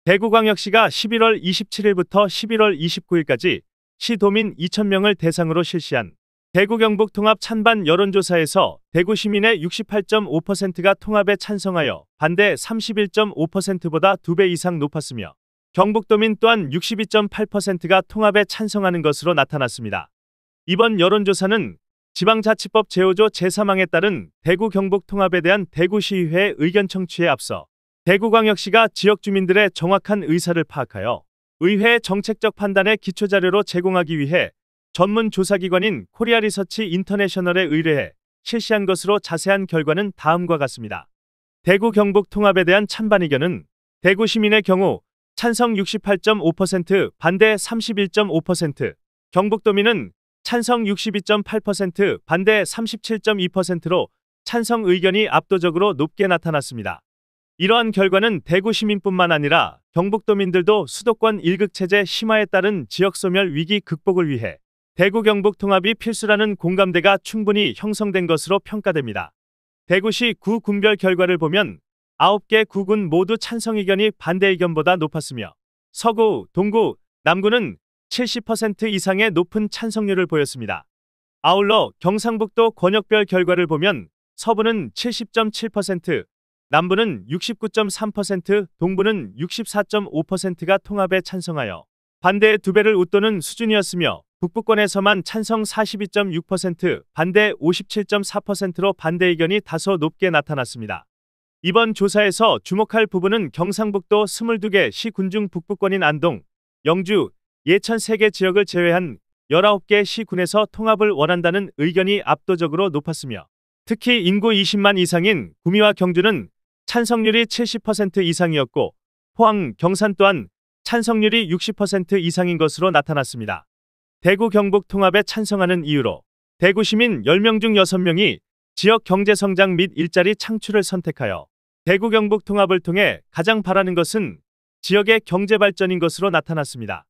대구광역시가 11월 27일부터 11월 29일까지 시도민 2,000명을 대상으로 실시한 대구 경북 통합 찬반 여론조사에서 대구 시민의 68.5%가 통합에 찬성하여 반대 31.5%보다 2배 이상 높았으며 경북도민 또한 62.8%가 통합에 찬성하는 것으로 나타났습니다. 이번 여론조사는 지방자치법 제5조 제3항에 따른 대구 경북 통합에 대한 대구시의회의 의견 청취에 앞서 대구광역시가 지역 주민들의 정확한 의사를 파악하여 의회의 정책적 판단의 기초자료로 제공하기 위해 전문 조사기관인 코리아 리서치 인터내셔널에 의뢰해 실시한 것으로 자세한 결과는 다음과 같습니다. 대구 경북 통합에 대한 찬반 의견은 대구 시민의 경우 찬성 68.5%, 반대 31.5%, 경북도민은 찬성 62.8%, 반대 37.2%로 찬성 의견이 압도적으로 높게 나타났습니다. 이러한 결과는 대구 시민뿐만 아니라 경북도민들도 수도권 일극체제 심화에 따른 지역소멸 위기 극복을 위해 대구 경북 통합이 필수라는 공감대가 충분히 형성된 것으로 평가됩니다. 대구시 구 군별 결과를 보면 9개 구군 모두 찬성 의견이 반대 의견보다 높았으며 서구, 동구, 남구는 70% 이상의 높은 찬성률을 보였습니다. 아울러 경상북도 권역별 결과를 보면 서부는 70.7%, 남부는 69.3%, 동부는 64.5%가 통합에 찬성하여 반대의 2배를 웃도는 수준이었으며 북부권에서만 찬성 42.6%, 반대 57.4%로 반대 의견이 다소 높게 나타났습니다. 이번 조사에서 주목할 부분은 경상북도 22개 시군 중 북부권인 안동, 영주, 예천 3개 지역을 제외한 19개 시군에서 통합을 원한다는 의견이 압도적으로 높았으며 특히 인구 20만 이상인 구미와 경주는 찬성률이 70% 이상이었고 포항, 경산 또한 찬성률이 60% 이상인 것으로 나타났습니다. 대구 경북 통합에 찬성하는 이유로 대구 시민 10명 중 6명이 지역 경제 성장 및 일자리 창출을 선택하여 대구 경북 통합을 통해 가장 바라는 것은 지역의 경제 발전인 것으로 나타났습니다.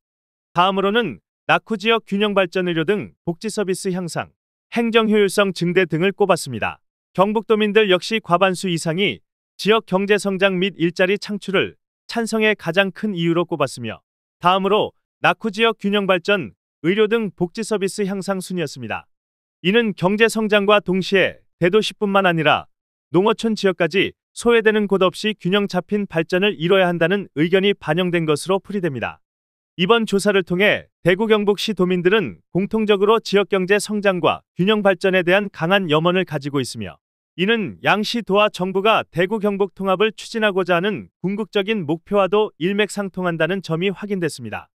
다음으로는 낙후 지역 균형 발전 의료 등 복지 서비스 향상, 행정 효율성 증대 등을 꼽았습니다. 경북도민들 역시 과반수 이상이 지역 경제 성장 및 일자리 창출을 찬성의 가장 큰 이유로 꼽았으며 다음으로 낙후 지역 균형 발전, 의료 등 복지 서비스 향상 순이었습니다. 이는 경제 성장과 동시에 대도시뿐만 아니라 농어촌 지역까지 소외되는 곳 없이 균형 잡힌 발전을 이뤄야 한다는 의견이 반영된 것으로 풀이됩니다. 이번 조사를 통해 대구 경북시 도민들은 공통적으로 지역경제 성장과 균형 발전에 대한 강한 염원을 가지고 있으며 이는 양시도와 정부가 대구 경북 통합을 추진하고자 하는 궁극적인 목표와도 일맥상통한다는 점이 확인됐습니다.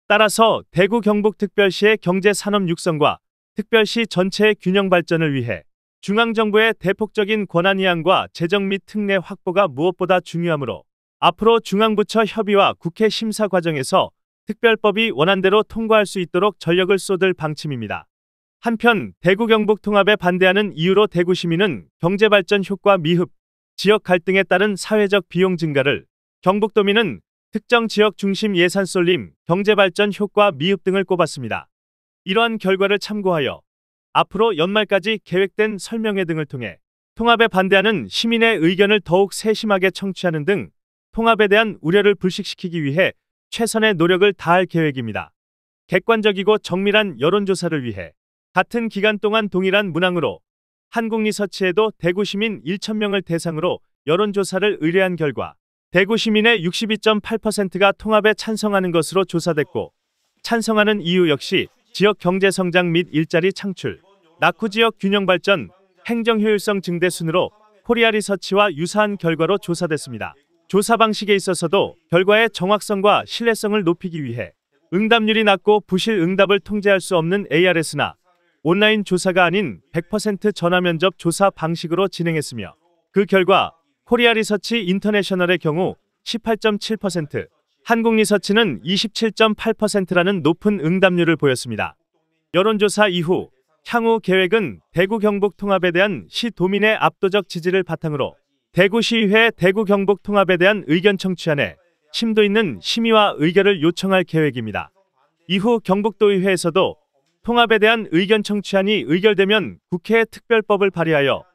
따라서 대구 경북특별시의 경제산업 육성과 특별시 전체의 균형 발전을 위해 중앙정부의 대폭적인 권한 이양과 재정 및 특례 확보가 무엇보다 중요하므로 앞으로 중앙부처 협의와 국회 심사 과정에서 특별법이 원안대로 통과할 수 있도록 전력을 쏟을 방침입니다. 한편 대구 경북 통합에 반대하는 이유로 대구 시민은 경제발전 효과 미흡, 지역 갈등에 따른 사회적 비용 증가를, 경북도민은 특정 지역 중심 예산 쏠림, 경제발전 효과 미흡 등을 꼽았습니다. 이러한 결과를 참고하여 앞으로 연말까지 계획된 설명회 등을 통해 통합에 반대하는 시민의 의견을 더욱 세심하게 청취하는 등 통합에 대한 우려를 불식시키기 위해 최선의 노력을 다할 계획입니다. 객관적이고 정밀한 여론조사를 위해 같은 기간 동안 동일한 문항으로 한국리서치에도 대구 시민 1,000명을 대상으로 여론조사를 의뢰한 결과 대구 시민의 62.8%가 통합에 찬성하는 것으로 조사됐고 찬성하는 이유 역시 지역 경제 성장 및 일자리 창출, 낙후 지역 균형 발전, 행정 효율성 증대 순으로 코리아 리서치와 유사한 결과로 조사됐습니다. 조사 방식에 있어서도 결과의 정확성과 신뢰성을 높이기 위해 응답률이 낮고 부실 응답을 통제할 수 없는 ARS나 온라인 조사가 아닌 100% 전화 면접 조사 방식으로 진행했으며 그 결과 코리아 리서치 인터내셔널의 경우 18.7%, 한국 리서치는 27.8%라는 높은 응답률을 보였습니다. 여론조사 이후 향후 계획은 대구 경북 통합에 대한 시도민의 압도적 지지를 바탕으로 대구시의회 대구 경북 통합에 대한 의견 청취안에 심도 있는 심의와 의결을 요청할 계획입니다. 이후 경북도의회에서도 통합에 대한 의견 청취안이 의결되면 국회에 특별법을 발의하여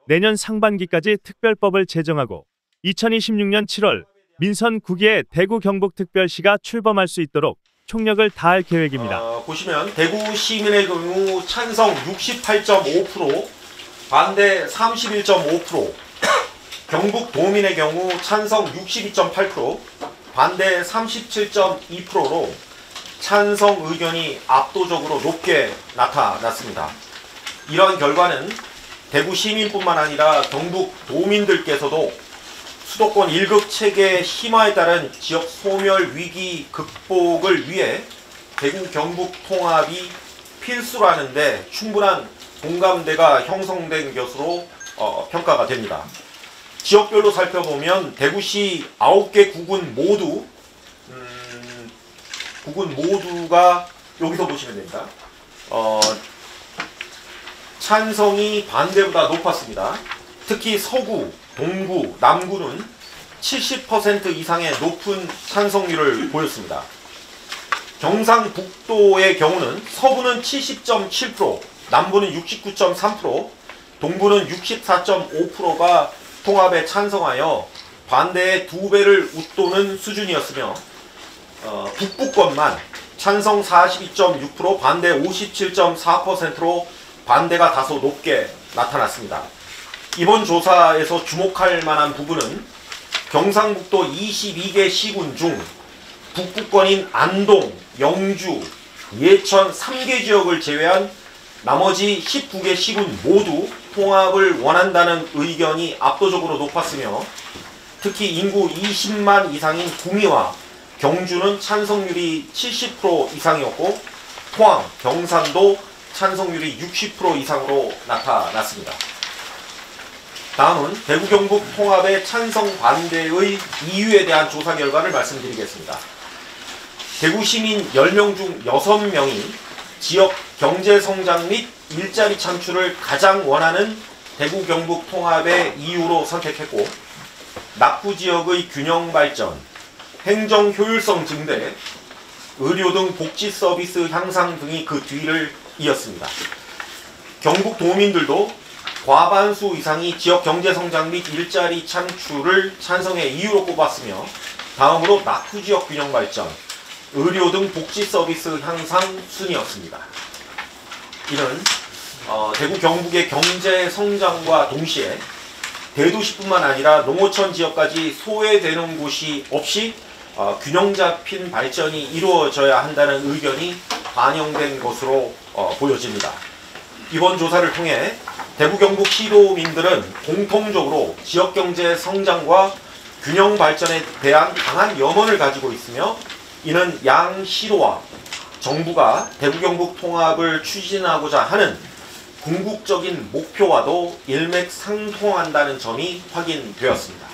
내년 상반기까지 특별법을 제정하고 2026년 7월 민선 9기의 대구 경북특별시가 출범할 수 있도록 총력을 다할 계획입니다. 보시면 대구 시민의 경우 찬성 68.5%, 반대 31.5%, 경북 도민의 경우 찬성 62.8%, 반대 37.2%로 찬성 의견이 압도적으로 높게 나타났습니다. 이러한 결과는 대구 시민뿐만 아니라 경북 도민들께서도 수도권 1급 체계 심화에 따른 지역 소멸 위기 극복을 위해 대구 경북 통합이 필수라는데 충분한 공감대가 형성된 것으로 평가가 됩니다. 지역별로 살펴보면 대구시 9개 구군 모두가 여기서 보시면 됩니다. 찬성이 반대보다 높았습니다. 특히 서구, 동구, 남구는 70% 이상의 높은 찬성률을 보였습니다. 경상북도의 경우는 서부는 70.7%, 남부는 69.3%, 동부는 64.5%가 통합에 찬성하여 반대의 2배를 웃도는 수준이었으며 북부권만 찬성 42.6%, 반대 57.4%로 반대가 다소 높게 나타났습니다. 이번 조사에서 주목할 만한 부분은 경상북도 22개 시군 중 북부권인 안동, 영주, 예천 3개 지역을 제외한 나머지 19개 시군 모두 통합을 원한다는 의견이 압도적으로 높았으며 특히 인구 20만 이상인 구미와 경주는 찬성률이 70% 이상이었고 포항, 경산도 찬성률이 60% 이상으로 나타났습니다. 다음은 대구 경북 통합의 찬성 반대의 이유에 대한 조사 결과를 말씀드리겠습니다. 대구 시민 10명 중 6명이 지역 경제 성장 및 일자리 창출을 가장 원하는 대구 경북 통합의 이유로 선택했고 낙후 지역의 균형 발전, 행정 효율성 증대, 의료 등 복지 서비스 향상 등이 그 뒤를 이었습니다. 경북 도민들도 과반수 이상이 지역 경제 성장 및 일자리 창출을 찬성의 이유로 꼽았으며 다음으로 낙후 지역 균형 발전, 의료 등 복지 서비스 향상 순이었습니다. 이는 대구 경북의 경제 성장과 동시에 대도시뿐만 아니라 농어촌 지역까지 소외되는 곳이 없이 균형 잡힌 발전이 이루어져야 한다는 의견이 반영된 것으로 보여집니다. 이번 조사를 통해 대구 경북 시도민들은 공통적으로 지역경제 성장과 균형 발전에 대한 강한 염원을 가지고 있으며 이는 양 시도와 정부가 대구 경북 통합을 추진하고자 하는 궁극적인 목표와도 일맥상통한다는 점이 확인되었습니다.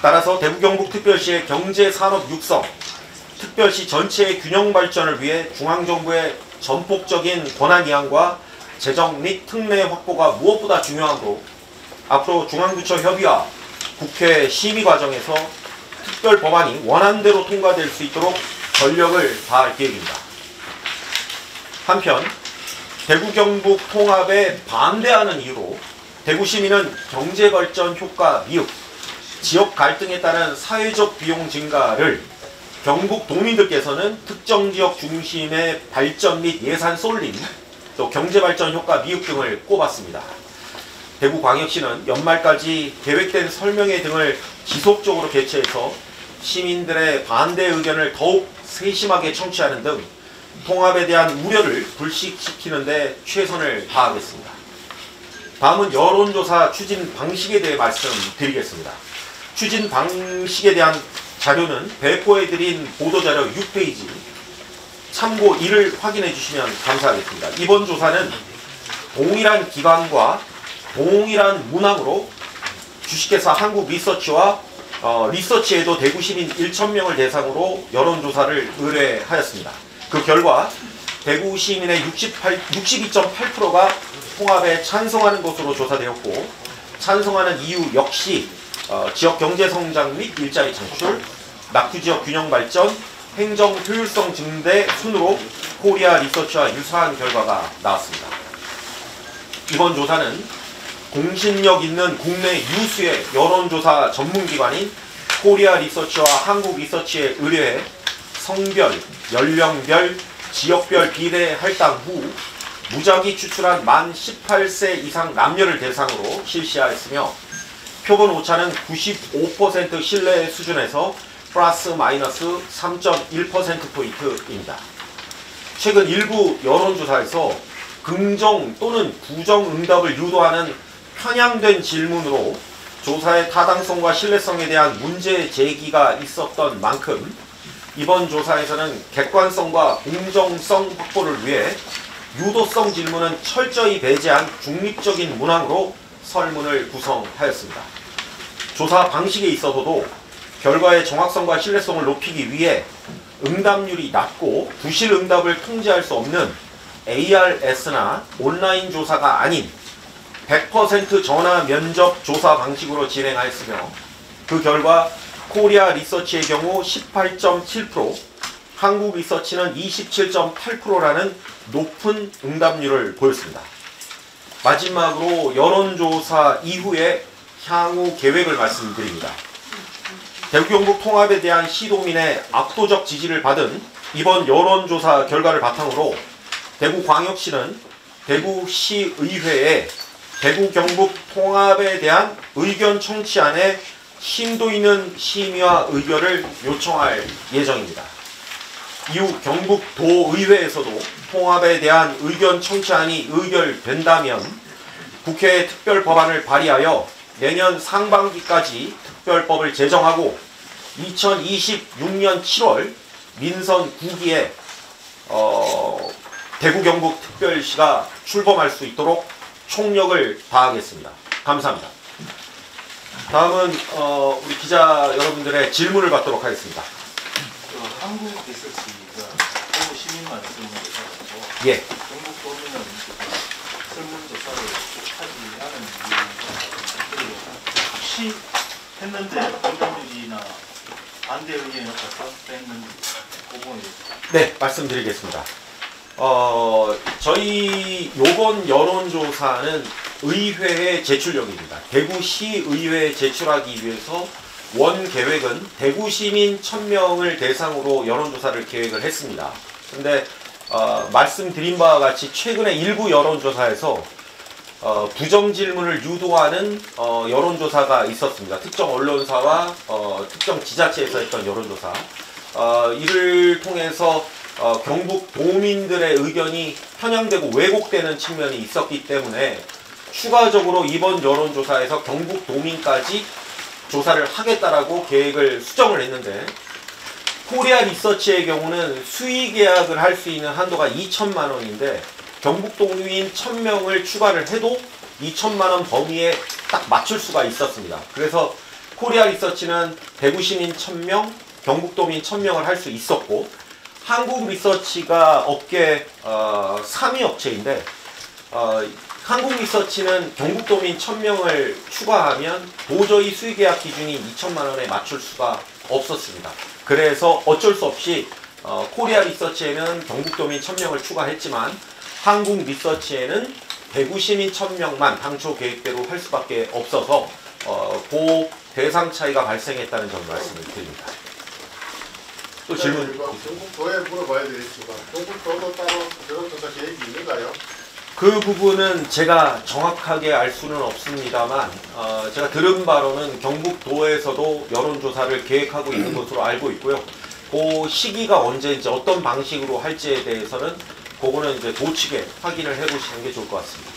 따라서 대구 경북 특별시의 경제산업 육성, 특별시 전체의 균형 발전을 위해 중앙정부의 전폭적인 권한 이양과 재정 및 특례 확보가 무엇보다 중요하고 앞으로 중앙부처 협의와 국회 심의 과정에서 특별 법안이 원안대로 통과될 수 있도록 전력을 다할 계획입니다. 한편 대구 경북 통합에 반대하는 이유로 대구 시민은 경제발전 효과 미흡, 지역 갈등에 따른 사회적 비용 증가를 경북 도민들께서는 특정 지역 중심의 발전 및 예산 쏠림, 또 경제발전 효과 미흡 등을 꼽았습니다. 대구광역시는 연말까지 계획된 설명회 등을 지속적으로 개최해서 시민들의 반대 의견을 더욱 세심하게 청취하는 등 통합에 대한 우려를 불식시키는 데 최선을 다하겠습니다. 다음은 여론조사 추진 방식에 대해 말씀드리겠습니다. 추진 방식에 대한 자료는 배포해드린 보도자료 6페이지 참고 1을 확인해 주시면 감사하겠습니다. 이번 조사는 동일한 기관과 동일한 문항으로 주식회사 한국리서치와 리서치에도 대구 시민 1,000명을 대상으로 여론조사를 의뢰하였습니다. 그 결과 대구 시민의 62.8%가 통합에 찬성하는 것으로 조사되었고 찬성하는 이유 역시 지역 경제 성장 및 일자리 창출, 낙후 지역 균형 발전, 행정 효율성 증대 순으로 코리아 리서치와 유사한 결과가 나왔습니다. 이번 조사는 공신력 있는 국내 유수의 여론조사 전문기관인 코리아 리서치와 한국 리서치에 의뢰해 성별, 연령별, 지역별 비례 할당 후 무작위 추출한 만 18세 이상 남녀를 대상으로 실시하였으며 표본 오차는 95% 신뢰 수준에서 플러스 마이너스 3.1%포인트입니다. 최근 일부 여론조사에서 긍정 또는 부정 응답을 유도하는 편향된 질문으로 조사의 타당성과 신뢰성에 대한 문제 제기가 있었던 만큼 이번 조사에서는 객관성과 공정성 확보를 위해 유도성 질문은 철저히 배제한 중립적인 문항으로 설문을 구성하였습니다. 조사 방식에 있어서도 결과의 정확성과 신뢰성을 높이기 위해 응답률이 낮고 부실 응답을 통제할 수 없는 ARS나 온라인 조사가 아닌 100% 전화 면접 조사 방식으로 진행하였으며 그 결과 코리아 리서치의 경우 18.7%, 한국 리서치는 27.8%라는 높은 응답률을 보였습니다. 마지막으로 여론조사 이후에 향후 계획을 말씀드립니다. 대구 경북 통합에 대한 시도민의 압도적 지지를 받은 이번 여론조사 결과를 바탕으로 대구광역시는 대구시의회에 대구 경북 통합에 대한 의견 청취안에 심도 있는 심의와 의결을 요청할 예정입니다. 이후 경북도의회에서도 통합에 대한 의견 청취안이 의결된다면 국회에 특별법안을 발의하여 내년 상반기까지 특별법을 제정하고 2026년 7월 민선 9기에 대구 경북 특별시가 출범할 수 있도록 총력을 다하겠습니다. 감사합니다. 다음은 우리 기자 여러분들의 질문을 받도록 하겠습니다. 한국 리서치가 대구 시민 말씀으로 예. 경북 도민은 설문조사를 하지 않은 이유가 혹시 했는데 응답률이나 반대 의견이 없어서 했는지 그 부분이 네, 말씀드리겠습니다. 저희 요번 여론조사는 의회에 제출력입니다. 대구시의회에 제출하기 위해서 원 계획은 대구시민 1000명을 대상으로 여론조사를 계획을 했습니다. 근데 말씀드린 바와 같이 최근에 일부 여론조사에서 부정질문을 유도하는 여론조사가 있었습니다. 특정 언론사와 특정 지자체에서 했던 여론조사. 이를 통해서 경북 도민들의 의견이 편향되고 왜곡되는 측면이 있었기 때문에 추가적으로 이번 여론조사에서 경북 도민까지 조사를 하겠다라고 계획을 수정을 했는데 코리아 리서치의 경우는 수의 계약을 할 수 있는 한도가 2천만 원인데 경북 도민 1000명을 추가를 해도 2천만 원 범위에 딱 맞출 수가 있었습니다. 그래서 코리아 리서치는 대구 시민 1000명, 경북 도민 1000명을 할 수 있었고 한국 리서치가 업계 3위 업체인데 한국 리서치는 경북 도민 1000명을 추가하면 도저히 수의 계약 기준이 2천만 원에 맞출 수가 없었습니다. 그래서 어쩔 수 없이 코리아 리서치에는 경북 도민 1000명을 추가했지만 한국 리서치에는 대구 시민 1000명만 당초 계획대로 할 수밖에 없어서 그 대상 차이가 발생했다는 점 말씀을 드립니다. 또 질문. 경북도에 물어봐야 되겠지만 경북도도 따로 여론조사 계획이 있는가요? 그 부분은 제가 정확하게 알 수는 없습니다만 제가 들은 바로는 경북도에서도 여론조사를 계획하고 있는 것으로 알고 있고요. 그 시기가 언제인지 어떤 방식으로 할지에 대해서는 그거는 이제 도측에 확인을 해보시는 게 좋을 것 같습니다.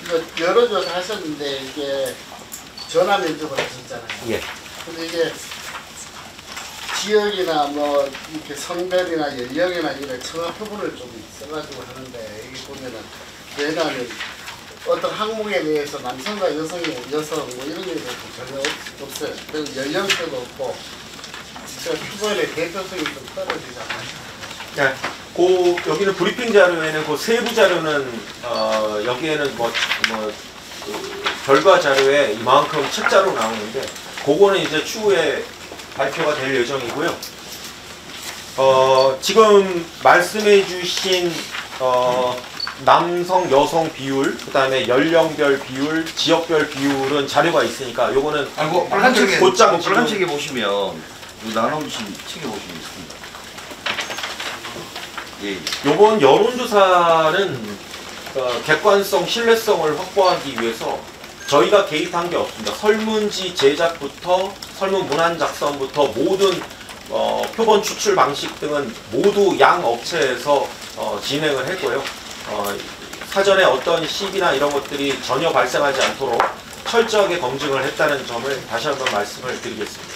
이거 여론조사 하셨는데 이게 전화 면접을 하셨잖아요. 예. 근데 이게 지역이나 뭐 이렇게 성별이나 연령이나 이런 청아 표본을 좀 써가지고 하는데 여기 보면은 왜냐하면 어떤 항목에 대해서 남성과 여성 뭐 이런 게 전혀 없어요. 그리고 연령대도 없고 진짜 표본의 대표성이 좀 떨어지잖아요. 네. 여기는 브리핑 자료에는 그 세부 자료는 여기에는 그 결과 자료에 이만큼 책자로 나오는데 그거는 이제 추후에 발표가 될 예정이고요. 지금 말씀해 주신 남성, 여성 비율, 그 다음에 연령별 비율, 지역별 비율은 자료가 있으니까 요거는 아이고 빨간 책에 곧장 빨간 지금- 책에 보시면 요 나눠주신 책에 보시면 있습니다. 예. 요번 여론조사는 객관성, 신뢰성을 확보하기 위해서 저희가 개입한 게 없습니다. 설문지 제작부터 설문 문안 작성부터 모든 표본 추출 방식 등은 모두 양 업체에서 진행을 했고요. 사전에 어떤 시비나 이런 것들이 전혀 발생하지 않도록 철저하게 검증을 했다는 점을 다시 한번 말씀을 드리겠습니다.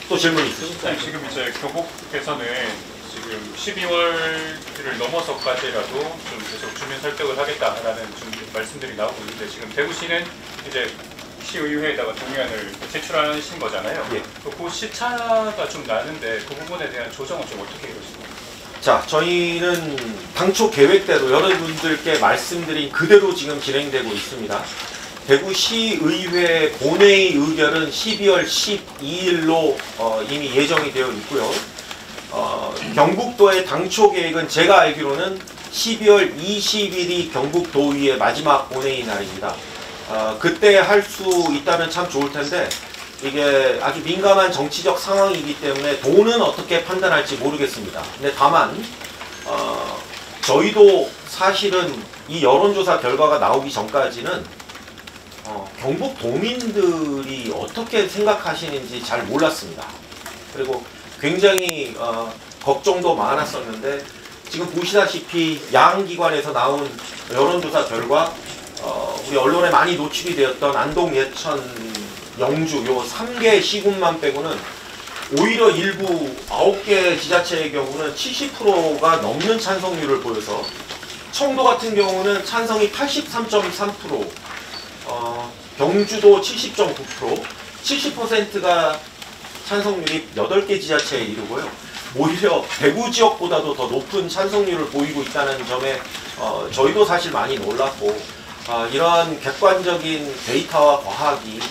또 질문 있으실까요? 네, 지금 이제 경북에서는 지금 12월을 넘어서까지라도 좀 계속 주민 설득을 하겠다라는 좀 말씀들이 나오고 있는데 지금 대구시는 이제 시의회에다가 동의안을 제출하신 거잖아요. 예. 그 시차가 좀 나는데 그 부분에 대한 조정은 좀 어떻게 이루어지나요? 자, 저희는 당초 계획대로 여러분들께 말씀드린 그대로 지금 진행되고 있습니다. 대구시의회 본회의 의결은 12월 12일로 이미 예정이 되어 있고요. 경북도의 당초 계획은 제가 알기로는 12월 20일이 경북도의회 마지막 본회의 날입니다. 그때 할 수 있다면 참 좋을 텐데 이게 아주 민감한 정치적 상황이기 때문에 도는 어떻게 판단할지 모르겠습니다. 근데 다만 저희도 사실은 이 여론조사 결과가 나오기 전까지는 경북 도민들이 어떻게 생각하시는지 잘 몰랐습니다. 그리고 굉장히 걱정도 많았었는데 지금 보시다시피 양 기관에서 나온 여론조사 결과 우리 언론에 많이 노출이 되었던 안동, 예천, 영주 요 3개 시군만 빼고는 오히려 일부 9개 지자체의 경우는 70%가 넘는 찬성률을 보여서 청도 같은 경우는 찬성이 83.3%, 경주도 70.9%, 70%가 찬성률이 8개 지자체에 이르고요. 오히려 대구 지역보다도 더 높은 찬성률을 보이고 있다는 점에 저희도 사실 많이 놀랐고 이러한 객관적인 데이터와 과학이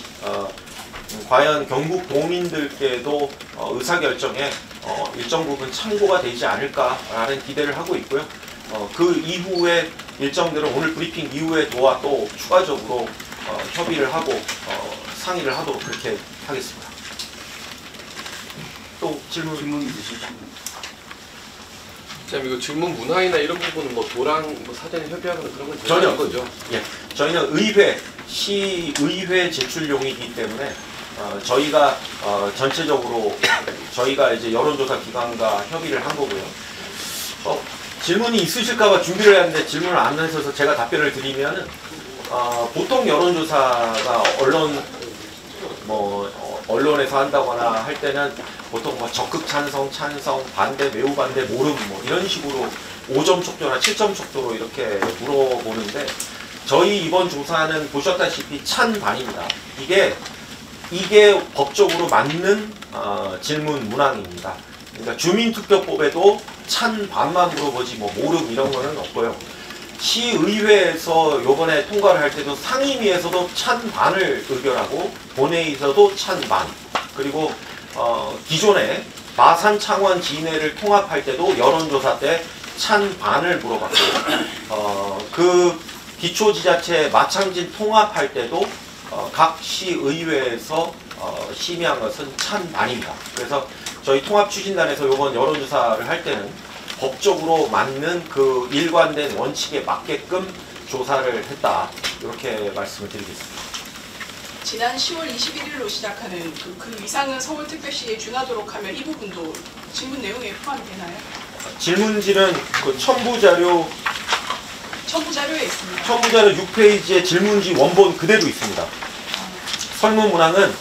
과연 경북 도민들께도 의사결정에 일정 부분 참고가 되지 않을까라는 기대를 하고 있고요. 그 이후에 일정대로 오늘 브리핑 이후에 도와 또 추가적으로 협의를 하고 상의를 하도록 그렇게 하겠습니다. 또 질문 있으시죠? 참 이거 질문 문화이나 이런 부분은 뭐 도랑 뭐 사전에 협의하거나 그런 건 전혀 아닌 거죠? 예, 저희는 시의회 제출용이기 때문에 저희가 전체적으로 저희가 이제 여론조사 기관과 협의를 한 거고요. 질문이 있으실까봐 준비를 했는데 질문을 안 하셔서 제가 답변을 드리면은 보통 여론조사가 언론에서 한다거나 할 때는 보통 뭐 적극 찬성, 반대, 매우 반대, 모름 뭐 이런 식으로 5점 촉조나 7점 촉조로 이렇게 물어보는데 저희 이번 조사는 보셨다시피 찬반입니다. 이게 법적으로 맞는 질문 문항입니다. 그러니까 주민투표법에도 찬반만 물어보지 뭐 모름 이런 거는 없고요. 시의회에서 요번에 통과를 할 때도 상임위에서도 찬반을 의결하고 본회의에서도 찬반, 그리고 기존에 마산, 창원, 진해를 통합할 때도 여론조사 때 찬반을 물어봤고 그 기초지자체 마창진 통합할 때도 각 시의회에서 심의한 것은 찬반입니다. 그래서 저희 통합추진단에서 요번 여론조사를 할 때는 법적으로 맞는 그 일관된 원칙에 맞게끔 조사를 했다. 이렇게 말씀을 드리겠습니다. 지난 10월 21일로 시작하는 그 이상은 서울특별시에 준하도록 하면 이 부분도 질문 내용에 포함이 되나요? 질문지는 그 첨부자료에 있습니다. 첨부자료 6페이지에 질문지 원본 그대로 있습니다. 설문 문항은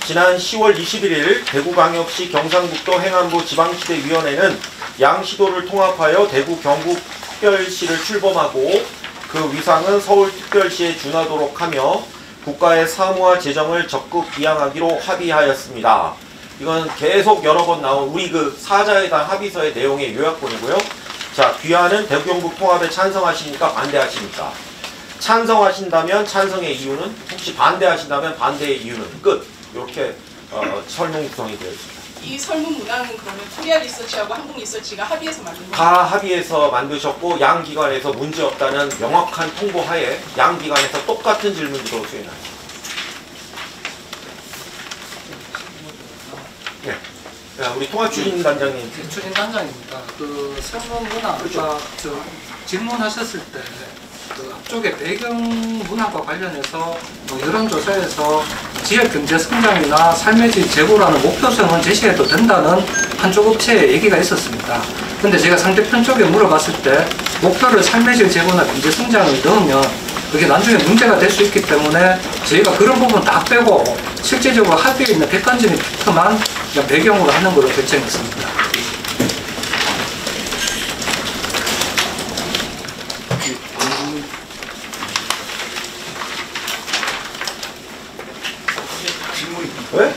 지난 10월 21일 대구광역시 경상북도 행안부 지방시대위원회는 양시도를 통합하여 대구 경북특별시를 출범하고 그 위상은 서울특별시에 준하도록 하며 국가의 사무와 재정을 적극 이양하기로 합의하였습니다. 이건 계속 여러 번 나온 우리 그 사자회담 합의서의 내용의 요약본이고요. 자, 귀하는 대구 경북 통합에 찬성하십니까? 반대하십니까? 찬성하신다면 찬성의 이유는, 혹시 반대하신다면 반대의 이유는 끝. 이렇게 설문 구성이 되어 있습니다. 이 설문 문항은 그러면 코리아 리서치하고 한국 리서치가 합의해서 만든 거예요? 다 합의해서 만드셨고 양 기관에서 문제 없다는 명확한 통보하에 양 기관에서 똑같은 질문지도 수행합니다. 예. 자, 우리 통합추진단장님. 추진단장입니다. 그 설문 문항 아까 질문하셨을 때 그 앞쪽에 배경 문항과 관련해서 여론조사에서 지역 경제 성장이나 삶의 질 제고라는 목표성을 제시해도 된다는 한쪽 업체의 얘기가 있었습니다. 근데 제가 상대편 쪽에 물어봤을 때 목표를 삶의 질 제고나 경제 성장을 넣으면 그게 나중에 문제가 될 수 있기 때문에 저희가 그런 부분 다 빼고 실제적으로 합의에 있는 객관적인 팩트만 그냥 배경으로 하는 걸로 결정했습니다. 왜?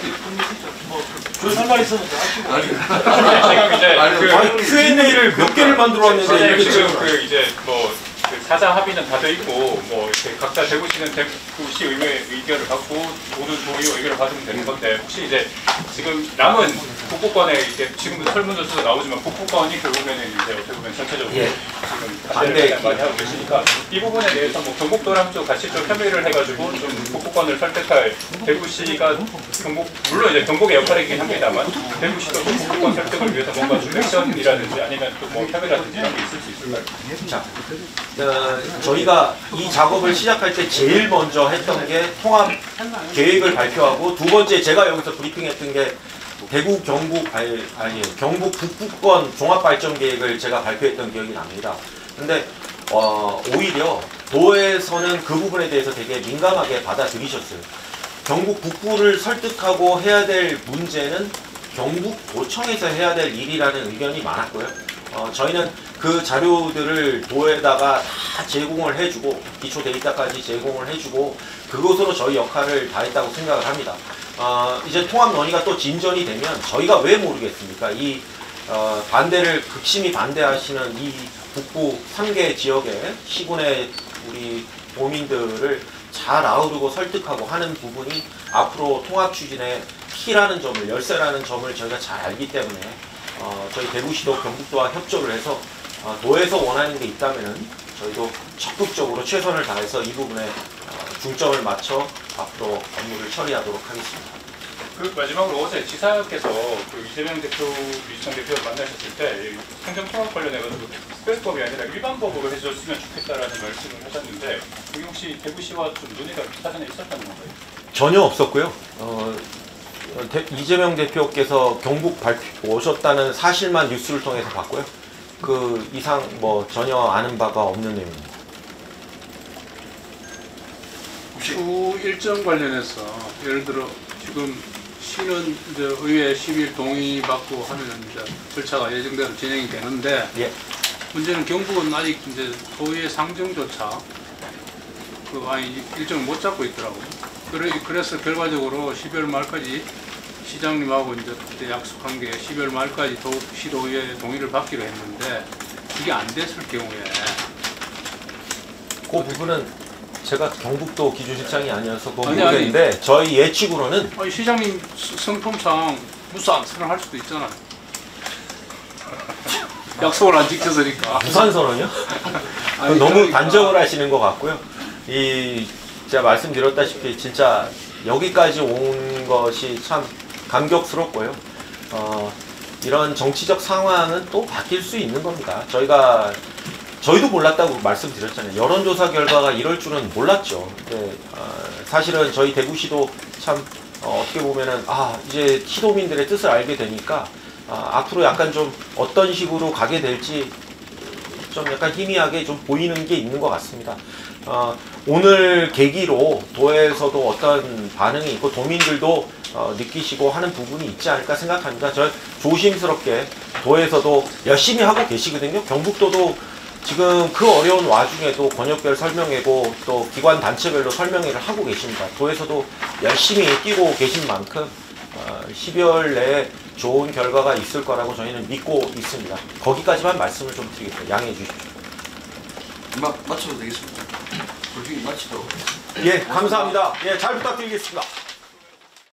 저할 말 있으면 하시고. 지금 이제 아니, Q&A를 몇 개를 만들어 왔는데 선생님 이렇게 지금 그 이제 뭐 그 사자 합의는 다 돼 있고 뭐 이렇게 각자 대구시는 대구시 의회 의견을 받고 모든 도의 의견을 받으면 되는 건데 혹시 이제 지금 남은 북부권에 이렇게 지금 설문조사도 나오지만 북부권이 결국에는 이제 어떻게 보면 전체적으로 예. 지금 반대 반대를 많이 하고 계시니까 이 부분에 대해서 뭐 경북도랑 좀 같이 좀 협의를 해가지고 좀 북부권을 설득할 대구시가 경북 물론 이제 경북의 역할이긴 합니다만 대구시도 좀 북부권 설득을 위해서 뭔가 좀 액션이라든지 아니면 또 뭐 협의라든지 이런 게 있을 수 있을까요? 자, 저희가 이 작업을 시작할 때 제일 먼저 했던 게 통합 계획을 발표하고 두 번째 제가 여기서 브리핑했던 게 대구 경북 경북 북부권 종합발전 계획을 제가 발표했던 기억이 납니다. 근데 오히려 도에서는 그 부분에 대해서 되게 민감하게 받아들이셨어요. 경북 북부를 설득하고 해야 될 문제는 경북도청에서 해야 될 일이라는 의견이 많았고요. 저희는 그 자료들을 도에다가 다 제공을 해주고 기초 데이터까지 제공을 해주고 그것으로 저희 역할을 다했다고 생각을 합니다. 이제 통합 논의가 또 진전이 되면 저희가 왜 모르겠습니까? 이 반대를 극심히 반대하시는 이 북부 3개 지역의 시군의 우리 도민들을 잘 아우르고 설득하고 하는 부분이 앞으로 통합 추진의 키라는 점을 열쇠라는 점을 저희가 잘 알기 때문에 저희 대구시도 경북도와 협조를 해서 도에서 원하는 게 있다면은 저희도 적극적으로 최선을 다해서 이 부분에 중점을 맞춰 앞으로 업무를 처리하도록 하겠습니다. 그 마지막으로 어제 지사께서 그 이재명 대표, 유시청 대표를 만나셨을 때 행정통합 관련해가지고 특별법이 아니라 일반법으로 해줬으면 좋겠다라는 말씀을 하셨는데 그게 혹시 대구시와 좀 논의가 사전에 있었다는 건가요? 전혀 없었고요. 이재명 대표께서 경북 오셨다는 사실만 뉴스를 통해서 봤고요. 그 이상 뭐 전혀 아는 바가 없는 내용입니다. 추후 일정 관련해서 예를 들어 지금 시는 이제 의회 10일 동의받고 하면 이제 절차가 예정대로 진행이 되는데 예. 문제는 경북은 아직 이제 소위의 상정조차 일정을 못 잡고 있더라고요. 그래서 결과적으로 12월 말까지 시장님하고 이제 그때 약속한 게 12월 말까지 시도의회 동의를 받기로 했는데 이게 안 됐을 경우에 그 부분은 제가 경북도 기조실장이 아니어서 그거 모르겠는데 저희 예측으로는 시장님 성품상 무산 선언할 수도 있잖아요. 약속을 안 지켜서니까. 무산 선언이요? 너무 그러니까. 단정을 하시는 것 같고요. 제가 말씀드렸다시피 진짜 여기까지 온 것이 참 감격스럽고요. 이런 정치적 상황은 또 바뀔 수 있는 겁니다. 저희도 몰랐다고 말씀드렸잖아요. 여론조사 결과가 이럴 줄은 몰랐죠. 근데 사실은 저희 대구시도 참 어떻게 보면은 이제 시도민들의 뜻을 알게 되니까 앞으로 약간 좀 어떤 식으로 가게 될지 좀 약간 희미하게 좀 보이는 게 있는 것 같습니다. 오늘 계기로 도에서도 어떤 반응이 있고 도민들도 느끼시고 하는 부분이 있지 않을까 생각합니다. 저 조심스럽게 도에서도 열심히 하고 계시거든요. 경북도도 지금 그 어려운 와중에도 권역별 설명회고 또 기관 단체별로 설명회를 하고 계십니다. 도에서도 열심히 뛰고 계신 만큼 12월 내에 좋은 결과가 있을 거라고 저희는 믿고 있습니다. 거기까지만 말씀을 좀 드리겠습니다. 양해해 주십시오. 마쳐도 되겠습니다. 불핑 마치도록. 예, 감사합니다. 예, 잘 부탁드리겠습니다.